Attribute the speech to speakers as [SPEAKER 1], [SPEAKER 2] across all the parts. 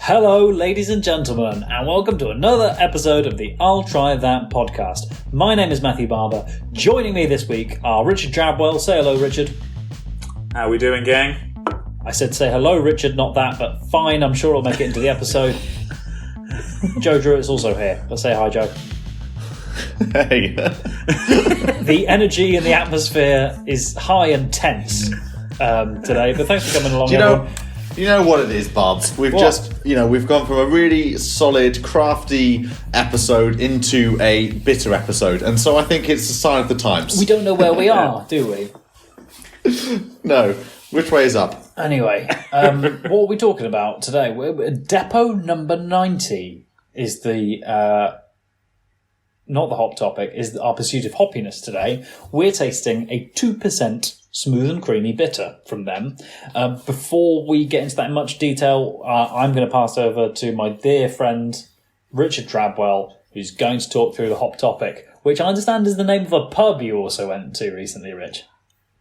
[SPEAKER 1] Hello, ladies and gentlemen, and welcome to another episode of the I'll Try That podcast. My name is Matthew Barber. Joining me this week are Richard Drabwell. Say hello, Richard.
[SPEAKER 2] How we doing, gang?
[SPEAKER 1] I said say hello, Richard, not that, but fine, I'm sure I'll make it into the episode. Joe Druitt's also here. Let's say hi, Joe.
[SPEAKER 3] Hey.
[SPEAKER 1] The energy in the atmosphere is high and tense today, but thanks for coming along, everyone.
[SPEAKER 3] You know what it is, Barbs? We've we've gone from a really solid, crafty episode into a bitter episode, and so I think it's a sign of the times.
[SPEAKER 1] We don't know where we are, do we?
[SPEAKER 3] No. Which way is up?
[SPEAKER 1] Anyway, what are we talking about today? Depot number 90 is the... not the hop topic, is our pursuit of hoppiness today. We're tasting a 2% smooth and creamy bitter from them. Before we get into that in much detail, I'm going to pass over to my dear friend Richard Drabwell, who's going to talk through the hop topic, which I understand is the name of a pub you also went to recently, Rich.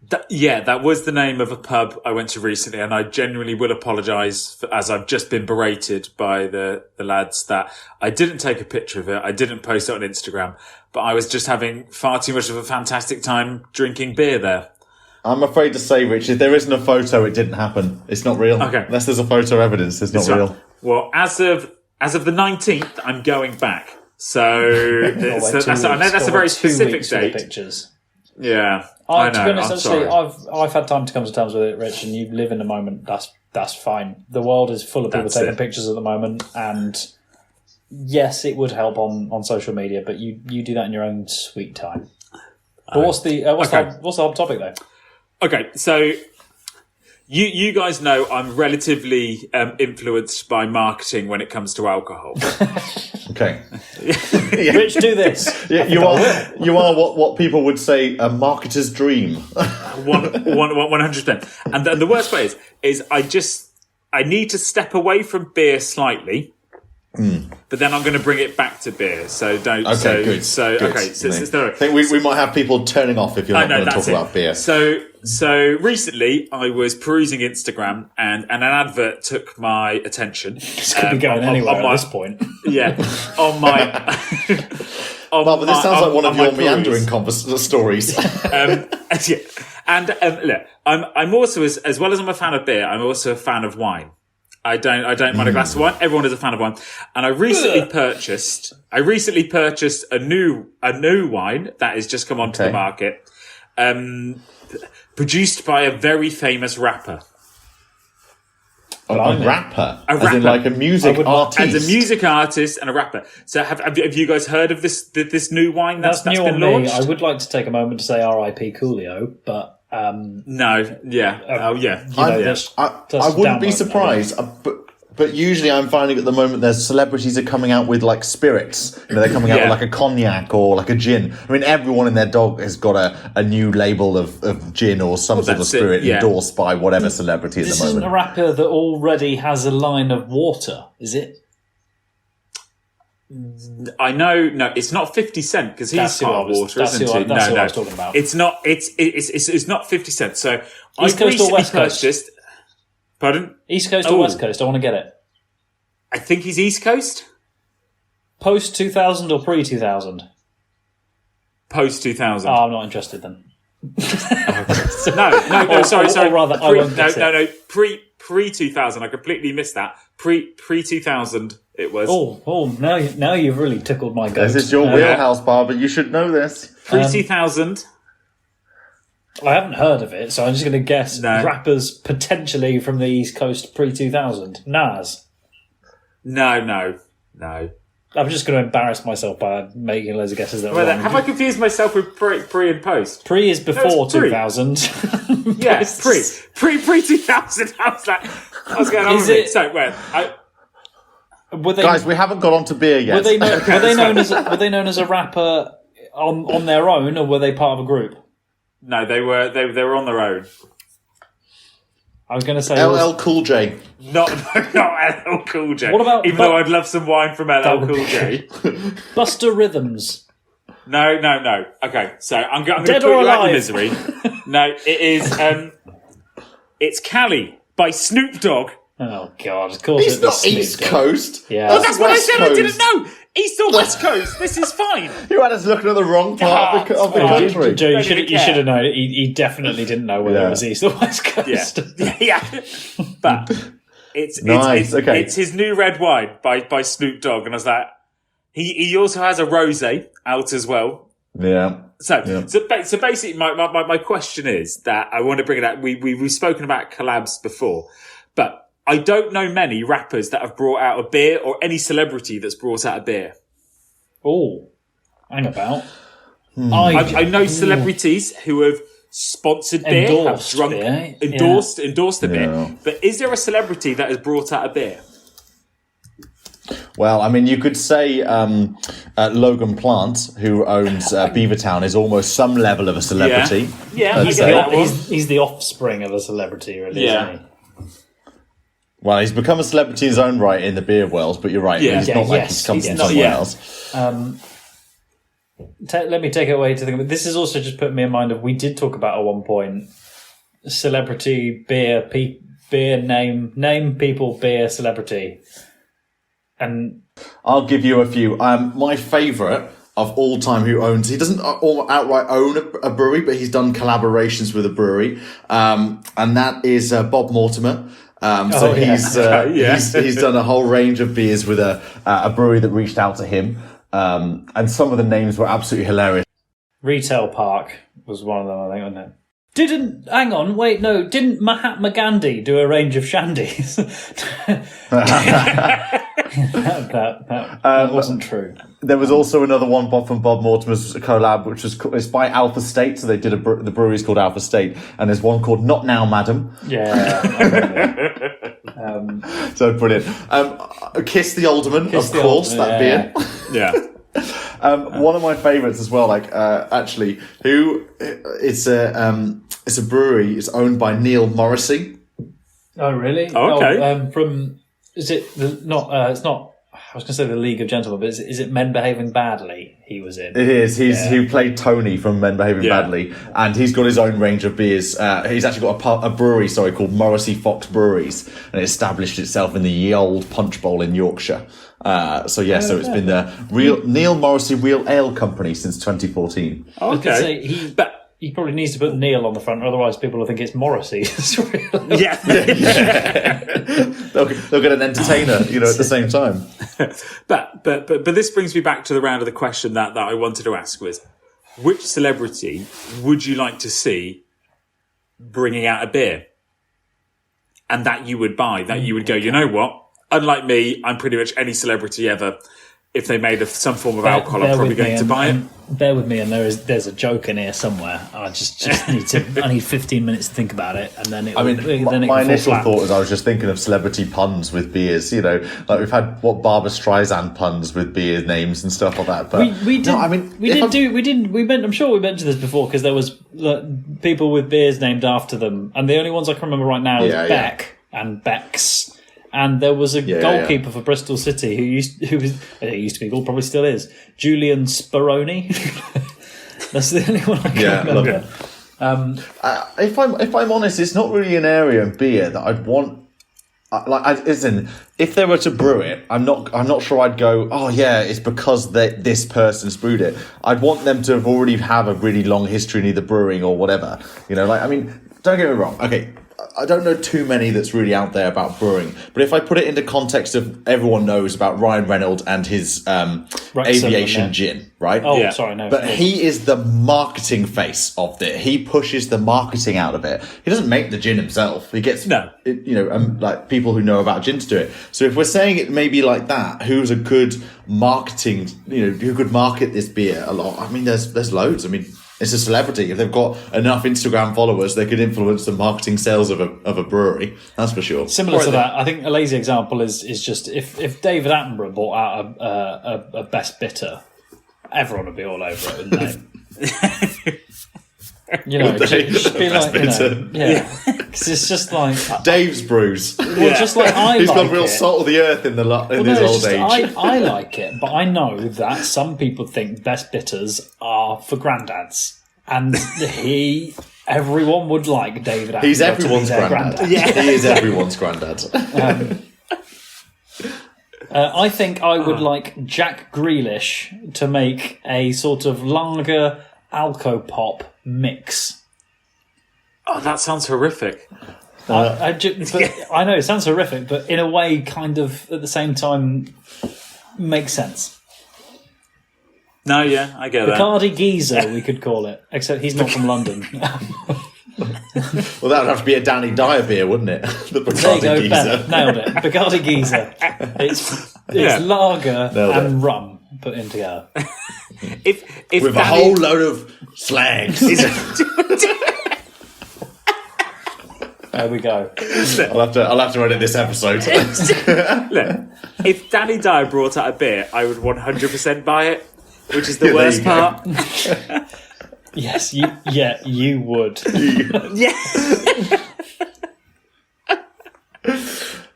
[SPEAKER 2] That was the name of a pub I went to recently, and I genuinely will apologise, as I've just been berated by the lads, that I didn't take a picture of it, I didn't post it on Instagram, but I was just having far too much of a fantastic time drinking beer there.
[SPEAKER 3] I'm afraid to say, Richard, there isn't a photo, it didn't happen. It's not real.
[SPEAKER 2] Okay.
[SPEAKER 3] Unless there's a photo evidence, it's not real.
[SPEAKER 2] Right. Well, as of the 19th, I'm going back. So, I know that's a very specific date.
[SPEAKER 1] Pictures.
[SPEAKER 2] Yeah, I know.
[SPEAKER 1] To be honest,
[SPEAKER 2] I'm
[SPEAKER 1] actually, I've had time to come to terms with it, Rich, and you live in the moment. That's fine. The world is full of people taking pictures at the moment, and yes, it would help on social media, but you do that in your own sweet time. But what's the hot topic though?
[SPEAKER 2] Okay, so you guys know I'm relatively influenced by marketing when it comes to alcohol.
[SPEAKER 3] Okay.
[SPEAKER 1] Rich, do this.
[SPEAKER 3] Yeah, you are what people would say a marketer's dream.
[SPEAKER 2] 100%. And the worst part is I need to step away from beer slightly. But then I'm going to bring it back to beer. So don't.
[SPEAKER 3] Okay, good. I think we might have people turning off if you're not going to talk about beer.
[SPEAKER 2] So recently I was perusing Instagram and an advert took my attention.
[SPEAKER 1] This could be going anywhere at this point.
[SPEAKER 2] Yeah, on my.
[SPEAKER 3] But this sounds like one of your meandering stories.
[SPEAKER 2] Yeah. And look, I'm also as well as I'm a fan of beer, I'm also a fan of wine. I don't mind a glass of wine. Everyone is a fan of wine. And I recently purchased a new wine that has just come onto the market, produced by a very famous rapper.
[SPEAKER 3] A rapper? As in like a music artist?
[SPEAKER 2] As a music artist and a rapper. So have you guys heard of this new wine that's
[SPEAKER 1] new
[SPEAKER 2] been
[SPEAKER 1] on
[SPEAKER 2] launched?
[SPEAKER 1] Me. I would like to take a moment to say R.I.P. Coolio, but...
[SPEAKER 2] No, yeah.
[SPEAKER 3] I wouldn't be surprised, but usually I'm finding at the moment there's celebrities are coming out with like spirits. They're coming out with like a cognac or like a gin. I mean, everyone and their dog has got a new label of gin or some sort of spirit endorsed by whatever celebrity at the moment.
[SPEAKER 1] This isn't a rapper that already has a line of water, is it?
[SPEAKER 2] I know, no, it's not 50 Cent because he's part of water, isn't he?
[SPEAKER 1] That's what I was talking about.
[SPEAKER 2] It's not. It's not 50 Cent. So
[SPEAKER 1] East Coast or West Coast?
[SPEAKER 2] Pardon?
[SPEAKER 1] East Coast or West Coast? I want to get it.
[SPEAKER 2] I think he's East Coast.
[SPEAKER 1] Post 2000 or pre 2000?
[SPEAKER 2] Post 2000.
[SPEAKER 1] Oh, I'm not interested then.
[SPEAKER 2] No. Sorry.
[SPEAKER 1] Or rather,
[SPEAKER 2] Pre 2000. I completely missed that. Pre 2000. It was.
[SPEAKER 1] Now you've really tickled my goat.
[SPEAKER 3] This is your wheelhouse, Barber. You should know this.
[SPEAKER 2] Pre 2000.
[SPEAKER 1] I haven't heard of it, so I'm just going to guess rappers potentially from the East Coast pre 2000. Nas.
[SPEAKER 2] No.
[SPEAKER 1] I'm just going to embarrass myself by making loads of guesses that are wrong.
[SPEAKER 2] Have I confused myself with pre and post?
[SPEAKER 1] Pre is before 2000.
[SPEAKER 2] Yes, pre 2000. I was going on with it. So,
[SPEAKER 3] guys, we haven't got on to beer yet.
[SPEAKER 1] Were they known as a rapper on their own, or were they part of a group?
[SPEAKER 2] No, they were on their own.
[SPEAKER 1] I was going to say
[SPEAKER 3] LL Cool J.
[SPEAKER 2] Not LL Cool J.
[SPEAKER 1] What about
[SPEAKER 2] even though I'd love some wine from LL Cool J.
[SPEAKER 1] Buster Rhythms.
[SPEAKER 2] No. Okay, so I'm going to
[SPEAKER 1] Dead
[SPEAKER 2] put
[SPEAKER 1] or
[SPEAKER 2] you out of
[SPEAKER 1] alive?
[SPEAKER 2] misery. No, it is. It's Cali by Snoop Dogg
[SPEAKER 1] Oh God! Of course,
[SPEAKER 3] he's
[SPEAKER 1] it was
[SPEAKER 3] not
[SPEAKER 1] Snoop
[SPEAKER 3] East
[SPEAKER 1] Dogg.
[SPEAKER 3] Coast.
[SPEAKER 1] Yeah,
[SPEAKER 2] That's what I
[SPEAKER 3] West
[SPEAKER 2] said.
[SPEAKER 3] Coast.
[SPEAKER 2] I didn't know. East or West Coast. This is fine.
[SPEAKER 3] You had us looking at the wrong part of the country.
[SPEAKER 1] Joe,
[SPEAKER 2] Don't even
[SPEAKER 1] you should
[SPEAKER 2] care.
[SPEAKER 1] have known. He definitely didn't know whether it was East or West Coast.
[SPEAKER 2] Yeah. But it's his new red wine by Snoop Dogg, and I was like, he also has a rosé out as well.
[SPEAKER 3] Yeah.
[SPEAKER 2] So basically, my question is that I want to bring it up. We've spoken about collabs before, but I don't know many rappers that have brought out a beer or any celebrity that's brought out a beer.
[SPEAKER 1] Oh, hang about.
[SPEAKER 2] I know celebrities who have sponsored beer,
[SPEAKER 1] Endorsed
[SPEAKER 2] have
[SPEAKER 1] beer.
[SPEAKER 2] endorsed a beer.
[SPEAKER 3] Yeah.
[SPEAKER 2] But is there a celebrity that has brought out a beer?
[SPEAKER 3] Well, I mean, you could say Logan Plant, who owns Beavertown, is almost some level of a celebrity.
[SPEAKER 2] Yeah,
[SPEAKER 1] he's the offspring of a celebrity, really, isn't he?
[SPEAKER 3] Well, he's become a celebrity in his own right in the beer world, but you're right.
[SPEAKER 2] Yeah.
[SPEAKER 3] He's not like he's come from somewhere else.
[SPEAKER 1] Let me take it away to the... This has also just put me in mind of... We did talk about at one point celebrity, beer, beer, name, people, beer, celebrity. And
[SPEAKER 3] I'll give you a few. My favourite of all time who owns... He doesn't outright own a brewery, but he's done collaborations with a brewery. And that is Bob Mortimer. He's done a whole range of beers with a brewery that reached out to him. And some of the names were absolutely hilarious.
[SPEAKER 1] Retail Park was one of them, I think, wasn't it? Didn't Mahatma Gandhi do a range of shandies? that wasn't true.
[SPEAKER 3] There was also another one from Bob Mortimer's collab, which was by Alpha State. So they did the brewery's called Alpha State, and there's one called Not Now, Madam.
[SPEAKER 1] Yeah.
[SPEAKER 3] So brilliant. Kiss the Alderman, beer.
[SPEAKER 2] Yeah.
[SPEAKER 3] One of my favourites as well, actually, it's a brewery. It's owned by Neil Morrissey.
[SPEAKER 1] Oh, really?
[SPEAKER 2] Oh, okay.
[SPEAKER 1] It's not. I was going to say the League of Gentlemen, but is it Men Behaving Badly he was in?
[SPEAKER 3] It is. He played Tony from Men Behaving Badly, and he's got his own range of beers. He's actually got a brewery, called Morrissey Fox Breweries, and it established itself in the ye old Punch Bowl in Yorkshire. So it's been the Neil Morrissey Real Ale Company since 2014.
[SPEAKER 1] Okay. I was going to say, he probably needs to put Neil on the front, otherwise people will think it's Morrissey.
[SPEAKER 2] Yeah.
[SPEAKER 3] They'll get an entertainer, at the same time.
[SPEAKER 2] But this brings me back to the round of the question that I wanted to ask was, which celebrity would you like to see bringing out a beer? And that you would buy, that you would go, you know what? Unlike me, I'm pretty much any celebrity ever. If they made some form of alcohol, I'm probably going to buy it.
[SPEAKER 1] Bear with me, and there's a joke in here somewhere. I just I need 15 minutes to think about it, and then
[SPEAKER 3] my initial thought was I was just thinking of celebrity puns with beers. We've had Barbra Streisand puns with beer names and stuff like that. But I'm sure we mentioned this before because there was people with beers named after them, and the only ones I can remember right now is Beck and Beck's. And there was a goalkeeper for Bristol City who used to be called, probably still is, Julian Speroni. That's the only one I can remember. If I'm honest, it's not really an area in beer that I'd want. If they were to brew it, I'm not sure I'd go, oh yeah, it's because this person's brewed it. I'd want them to already have a really long history in either brewing or whatever. Don't get me wrong. Okay. I don't know too many that's really out there about brewing, but if I put it into context of everyone knows about Ryan Reynolds and his aviation gin, right?
[SPEAKER 1] Oh, sorry, no.
[SPEAKER 3] But he is the marketing face of it. He pushes the marketing out of it. He doesn't make the gin himself. He gets people who know about gin to do it. So if we're saying it maybe like that, who's a good marketing, who could market this beer a lot? I mean, there's loads. I mean, it's a celebrity. If they've got enough Instagram followers, they could influence the marketing sales of a brewery. That's for sure.
[SPEAKER 1] Similar to that, I think a lazy example is just if David Attenborough bought out a best bitter, everyone would be all over it, wouldn't they? Just be like, because it's just like
[SPEAKER 3] Dave's brews.
[SPEAKER 1] Well, just like
[SPEAKER 3] he's got real salt of the earth in his old age.
[SPEAKER 1] I like it, but I know that some people think best bitters are for granddads, and he everyone would like David Attenborough.
[SPEAKER 3] He's everyone's granddad.
[SPEAKER 2] Yeah.
[SPEAKER 3] He is everyone's granddad.
[SPEAKER 1] I think I would like Jack Grealish to make a sort of lager alcopop mix.
[SPEAKER 2] Oh, that sounds horrific.
[SPEAKER 1] But I know it sounds horrific, but in a way, kind of at the same time, makes sense.
[SPEAKER 2] No, yeah, I get that.
[SPEAKER 1] Bacardi Geezer, we could call it, except he's not from London.
[SPEAKER 3] Well, that would have to be a Danny Dyer beer, wouldn't it? The
[SPEAKER 1] There you
[SPEAKER 3] Bacardi
[SPEAKER 1] go,
[SPEAKER 3] Geezer.
[SPEAKER 1] Ben. Nailed it. Bacardi Geezer. It's lager and rum put in together.
[SPEAKER 2] If
[SPEAKER 3] With
[SPEAKER 2] Danny,
[SPEAKER 3] a whole load of slang.
[SPEAKER 1] There we go.
[SPEAKER 3] I'll have to edit this episode.
[SPEAKER 2] Look, if Danny Dyer brought out a beer, I would 100% buy it, which is the
[SPEAKER 3] Yeah,
[SPEAKER 2] worst
[SPEAKER 3] there you go.
[SPEAKER 2] part.
[SPEAKER 1] Yes, you would.
[SPEAKER 2] Yeah.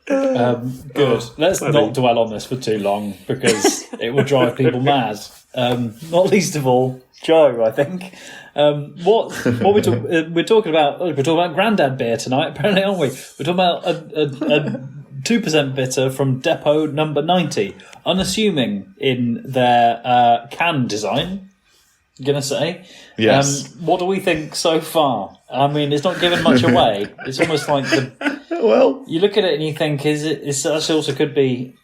[SPEAKER 1] Good. Let's not dwell on this for too long because it will drive people mad. Not least of all, Joe. I think. We're talking about Grandad beer tonight. Apparently, aren't we? We're talking about a 2% bitter from Depot Number 90. Unassuming in their can design. I'm gonna say.
[SPEAKER 3] Yes.
[SPEAKER 1] What do we think so far? I mean, it's not giving much away. It's almost like you look at it and you think, it also could be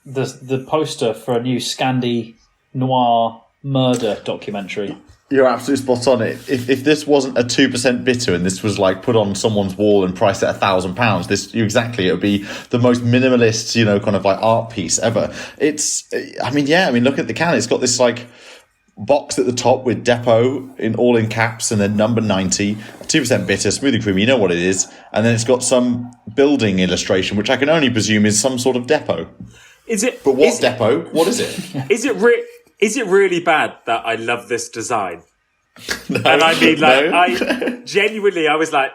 [SPEAKER 1] the poster for a new Scandi noir murder documentary.
[SPEAKER 3] You're absolutely spot on. If this wasn't a 2% bitter and this was like put on someone's wall and priced at £1,000, it would be the most minimalist, kind of like art piece ever. Look at the can. It's got this like box at the top with Depot in caps and then number 90, 2% bitter, smooth and creamy, you know what it is. And then it's got some building illustration, which I can only presume is some sort of depot.
[SPEAKER 2] Is it?
[SPEAKER 3] But what depot? What is it?
[SPEAKER 2] Is it really bad that I love this design?
[SPEAKER 3] No,
[SPEAKER 2] and I mean,
[SPEAKER 3] no.
[SPEAKER 2] I genuinely, I was like,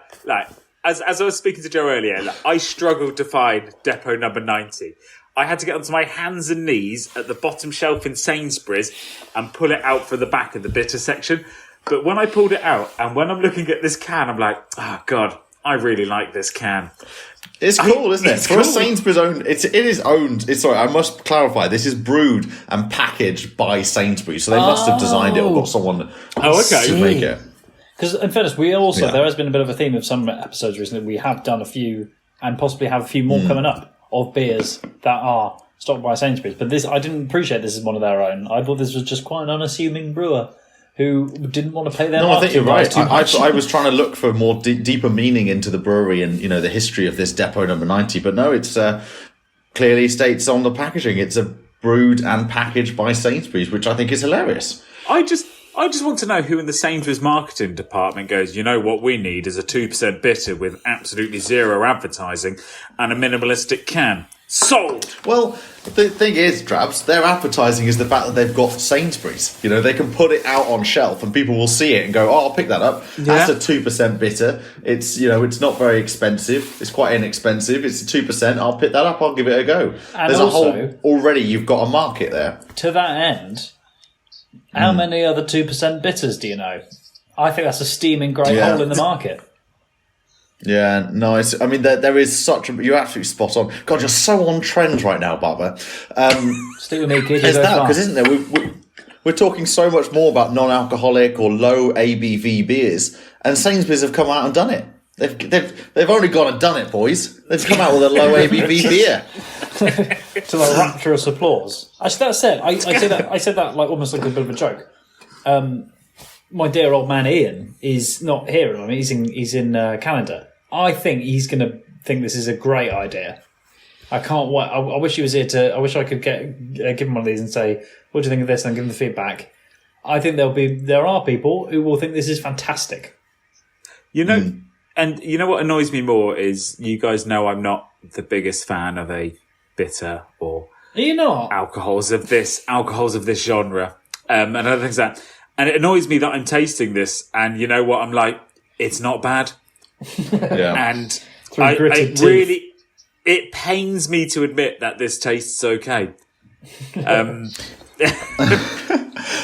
[SPEAKER 2] as I was speaking to Joe earlier, I struggled to find Depot Number 90. I had to get onto my hands and knees at the bottom shelf in Sainsbury's and pull it out for the back of the bitter section. But when I pulled it out and when I'm looking at this can, I'm like, oh God, I really like this can.
[SPEAKER 3] It's cool, isn't it?
[SPEAKER 2] It's
[SPEAKER 3] For
[SPEAKER 2] cool.
[SPEAKER 3] a Sainsbury's owned, it is owned. I must clarify. This is brewed and packaged by Sainsbury's, so they must have designed it or got someone to make it.
[SPEAKER 1] Because in fairness, there has been a bit of a theme of some episodes recently. We have done a few and possibly have a few more coming up of beers that are stocked by Sainsbury's. But I didn't appreciate this as one of their own. I thought this was just quite an unassuming brewer who didn't want to pay their
[SPEAKER 3] No, I think you're right.
[SPEAKER 1] too much.
[SPEAKER 3] I was trying to look for more deeper meaning into the brewery and the history of this Depot Number 90, but no, it's clearly states on the packaging it's a brewed and packaged by Sainsbury's, which I think is hilarious.
[SPEAKER 2] I just want to know who in the Sainsbury's marketing department goes, you know what we need is a 2% bitter with absolutely zero advertising and a minimalistic can. Sold!
[SPEAKER 3] Well, the thing is, Drabs, their advertising is the fact that they've got Sainsbury's. They can put it out on shelf and people will see it and go, oh, I'll pick that up.
[SPEAKER 2] Yeah.
[SPEAKER 3] That's a 2% bitter. It's, it's not very expensive. It's quite inexpensive. It's a 2%. I'll pick that up. I'll give it a go.
[SPEAKER 1] And
[SPEAKER 3] There's
[SPEAKER 1] also,
[SPEAKER 3] already you've got a market there.
[SPEAKER 1] To that end, how many other 2% bitters do you know? I think that's a steaming great hole in the market.
[SPEAKER 3] Yeah, no, there is you're absolutely spot on. God, you're so on trend right now, Barbara.
[SPEAKER 1] Stick with me, kid.
[SPEAKER 3] There's that, because isn't there? We're talking so much more about non-alcoholic or low ABV beers, and Sainsbury's have come out and done it. They've only gone and done it, boys. They've come out with a low ABV beer.
[SPEAKER 1] To a rapturous applause. Actually, that said, I said that like almost like a bit of a joke. My dear old man Ian is not here. I mean, he's in Canada. I think he's going to think this is a great idea. I can't wait. I wish he was here I wish I could give him one of these and say, "What do you think of this?" and give him the feedback. I think there are people who will think this is fantastic.
[SPEAKER 2] And you know what annoys me more is you guys know I'm not the biggest fan of a bitter or
[SPEAKER 1] Are you not?
[SPEAKER 2] alcohols of this genre, and other things like that. And it annoys me that I'm tasting this, and you know what? I'm like, it's not bad.
[SPEAKER 3] Yeah.
[SPEAKER 2] And it pains me to admit that this tastes okay.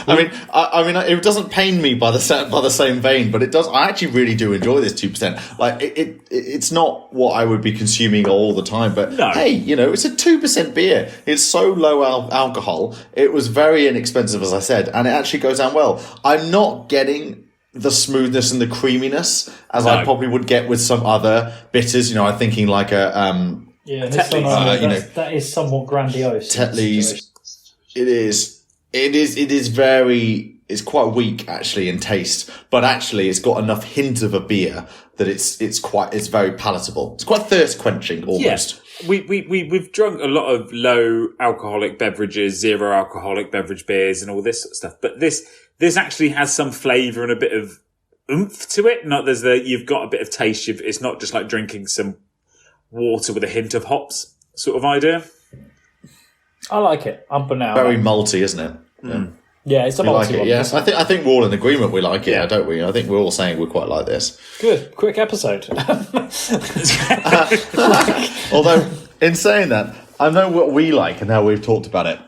[SPEAKER 3] I mean, it doesn't pain me by the same vein, but it does. I actually really do enjoy this 2%. Like, it's not what I would be consuming all the time, but hey, it's a 2% beer. It's so low alcohol. It was very inexpensive, as I said, and it actually goes down well. I'm not getting the smoothness and the creaminess as I probably would get with some other bitters. I'm thinking like a
[SPEAKER 1] that is somewhat grandiose.
[SPEAKER 3] Tetley's. It is very. It's quite weak actually in taste, but actually it's got enough hint of a beer that it's very palatable. It's quite thirst quenching almost.
[SPEAKER 2] Yeah. We've drunk a lot of low alcoholic beverages, zero alcoholic beverage beers, and all this sort of stuff. But this actually has some flavour and a bit of oomph to it. You've got a bit of taste. It's not just like drinking some water with a hint of hops sort of idea.
[SPEAKER 1] I like it. Up and out.
[SPEAKER 3] Very malty, isn't it?
[SPEAKER 1] Yeah, it's a
[SPEAKER 3] malty
[SPEAKER 1] like it.
[SPEAKER 3] One. Yes, I think we're all in agreement. We like it, don't we? I think we're all saying we quite like this.
[SPEAKER 1] Good, quick episode.
[SPEAKER 3] Although, in saying that, I know what we like and how we've talked about it.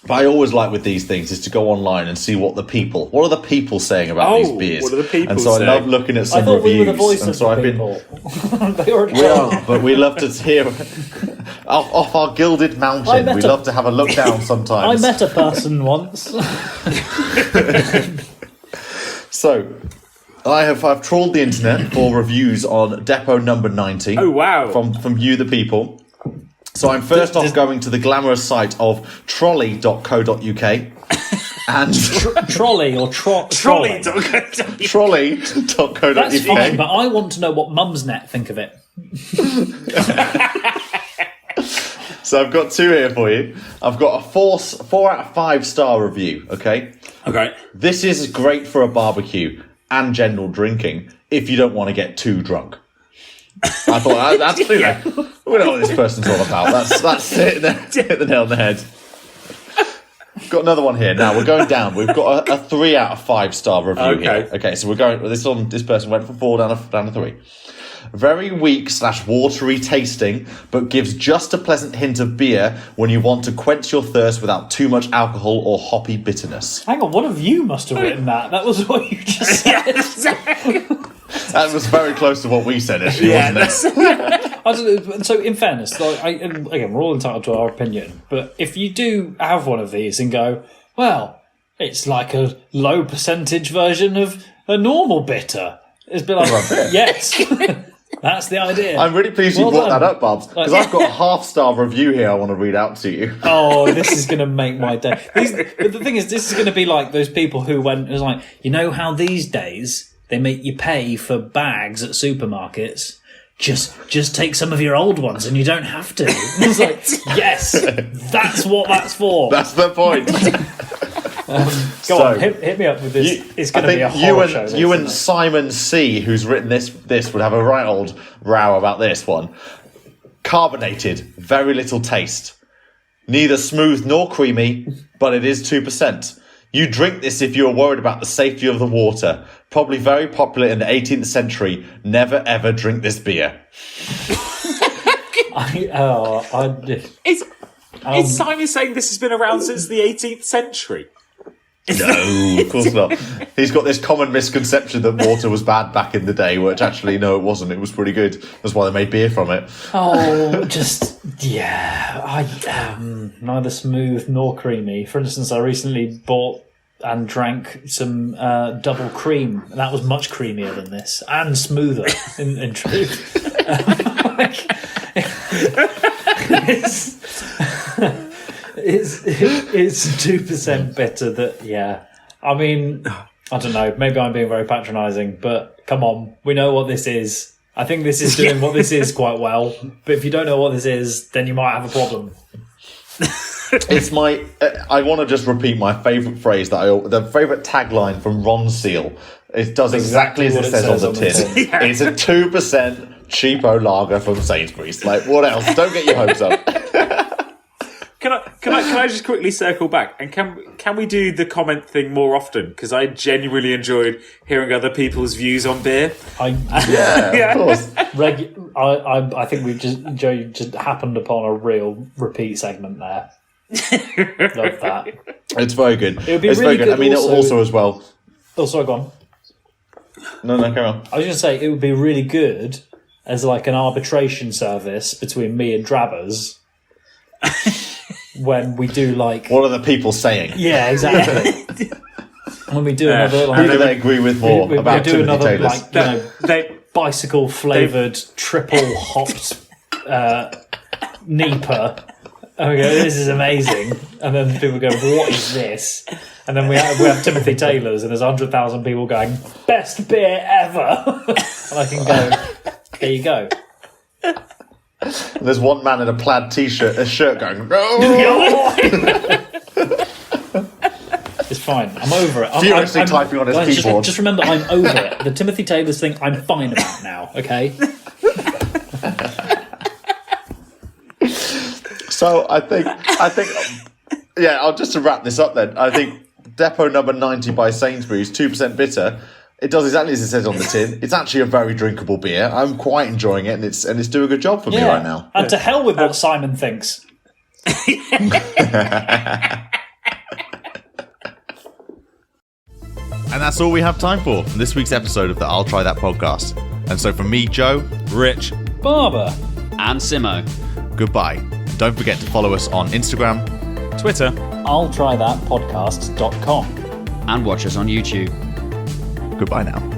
[SPEAKER 3] But I always like with these things is to go online and see what are the people saying about these beers.
[SPEAKER 2] What are the people
[SPEAKER 3] And so
[SPEAKER 2] saying?
[SPEAKER 3] I love looking at some
[SPEAKER 1] I thought
[SPEAKER 3] reviews.
[SPEAKER 1] we were the voice
[SPEAKER 3] and
[SPEAKER 1] of
[SPEAKER 3] so
[SPEAKER 1] the
[SPEAKER 3] I've
[SPEAKER 1] people.
[SPEAKER 3] We are, but we love to hear off our gilded mountain. We love to have a look down sometimes.
[SPEAKER 1] I met a person once.
[SPEAKER 3] So I've trawled the internet for reviews on depot number 90.
[SPEAKER 2] Oh wow!
[SPEAKER 3] From You the People. So I'm first off going to the glamorous site of trolley.co.uk and
[SPEAKER 1] trolley or trolley.
[SPEAKER 3] Trolley.co.uk.
[SPEAKER 1] That's fine, but I want to know what Mumsnet think of it.
[SPEAKER 3] So I've got two here for you. I've got a 4 out of 5 star review. Okay. This is great for a barbecue and general drinking if you don't want to get too drunk. I thought that's we know what this person's all about. That's it. Hit the nail on the head. Got another one here. Now we're going down. We've got a 3 out of 5 star review here. Okay, so we're going. This person went from 4 down to 3. Very weak / watery tasting, but gives just a pleasant hint of beer when you want to quench your thirst without too much alcohol or hoppy bitterness.
[SPEAKER 1] Hang on, one of you must have written that. That was what you just said.
[SPEAKER 3] That was very close to what we said, actually, wasn't it?
[SPEAKER 1] I don't know, so, in fairness, again, we're all entitled to our opinion, but if you do have one of these and go, well, it's like a low percentage version of a normal bitter, it's been like, yes, that's the idea.
[SPEAKER 3] I'm really pleased you brought that up, Bobs, because I've got a half-star review here I want to read out to you.
[SPEAKER 1] Oh, this is going to make my day. But the thing is, this is going to be like those people who went, it was like, you know how these days they make you pay for bags at supermarkets? Just take some of your old ones and you don't have to. And it's like, yes, that's what that's for.
[SPEAKER 3] That's the point.
[SPEAKER 1] Go on, hit me up with this. It's going to be a horror show.
[SPEAKER 3] You and Simon C, who's written this would have a right old row about this one. Carbonated, very little taste. Neither smooth nor creamy, but it is 2%. You drink this if you're worried about the safety of the water. Probably very popular in the 18th century. Never ever drink this beer.
[SPEAKER 2] Is Simon saying this has been around since the 18th century?
[SPEAKER 3] No, of course not. He's got this common misconception that water was bad back in the day, which actually, no, it wasn't. It was pretty good. That's why they made beer from it.
[SPEAKER 1] Oh, neither smooth nor creamy. For instance, I recently bought and drank some double cream. That was much creamier than this and smoother, in truth. It's 2% bitter that, I mean, I don't know, maybe I'm being very patronising, but come on, we know what this is. I think this is doing what this is quite well, but if you don't know what this is, then you might have a problem.
[SPEAKER 3] It's I want to just repeat my favourite phrase the favourite tagline from Ron Seal. It does exactly as it says on the tin.
[SPEAKER 2] Yeah.
[SPEAKER 3] It's a 2% cheapo lager from Sainsbury's. Like, what else? Don't get your hopes up.
[SPEAKER 2] Can I just quickly circle back and can we do the comment thing more often? Because I genuinely enjoyed hearing other people's views on beer.
[SPEAKER 3] Of course.
[SPEAKER 1] I think Joe just happened upon a real repeat segment there. Love that.
[SPEAKER 3] It's very good.
[SPEAKER 1] It would be
[SPEAKER 3] it's
[SPEAKER 1] really
[SPEAKER 3] very good. I mean, also as well.
[SPEAKER 1] Oh, sorry, go on.
[SPEAKER 3] No, carry on.
[SPEAKER 1] I was going to say it would be really good as like an arbitration service between me and Drabbers when we do like.
[SPEAKER 3] What are the people saying?
[SPEAKER 1] Yeah, exactly. When we do another, like,
[SPEAKER 3] who do they agree with more about
[SPEAKER 1] do
[SPEAKER 3] Timothy
[SPEAKER 1] another,
[SPEAKER 3] Taylor's?
[SPEAKER 1] like, bicycle flavoured triple hopped Nipah. And we go, this is amazing. And then people go, what is this? And then we have Timothy Taylor's, and there's 100,000 people going, best beer ever. And I can go, there you go.
[SPEAKER 3] And there's one man in a plaid t-shirt, a shirt going, no!
[SPEAKER 1] It's fine. I'm over it.
[SPEAKER 3] Furiously typing on his keyboard.
[SPEAKER 1] Just remember, I'm over it. The Timothy Taylor's thing, I'm fine about now, okay?
[SPEAKER 3] So I think, yeah, I'll just to wrap this up then. I think Depot number 90 by Sainsbury's, 2% bitter. It does exactly as it says on the tin. It's actually a very drinkable beer. I'm quite enjoying it, and it's doing a good job for me right now.
[SPEAKER 1] And to hell with what Simon thinks.
[SPEAKER 3] And that's all we have time for this week's episode of the I'll Try That podcast. And so from me, Joe,
[SPEAKER 2] Rich,
[SPEAKER 1] Barbara,
[SPEAKER 4] and Simo,
[SPEAKER 3] goodbye. Don't forget to follow us on Instagram,
[SPEAKER 2] Twitter,
[SPEAKER 1] I'll try that podcast.com.
[SPEAKER 4] and watch us on YouTube.
[SPEAKER 3] Goodbye now.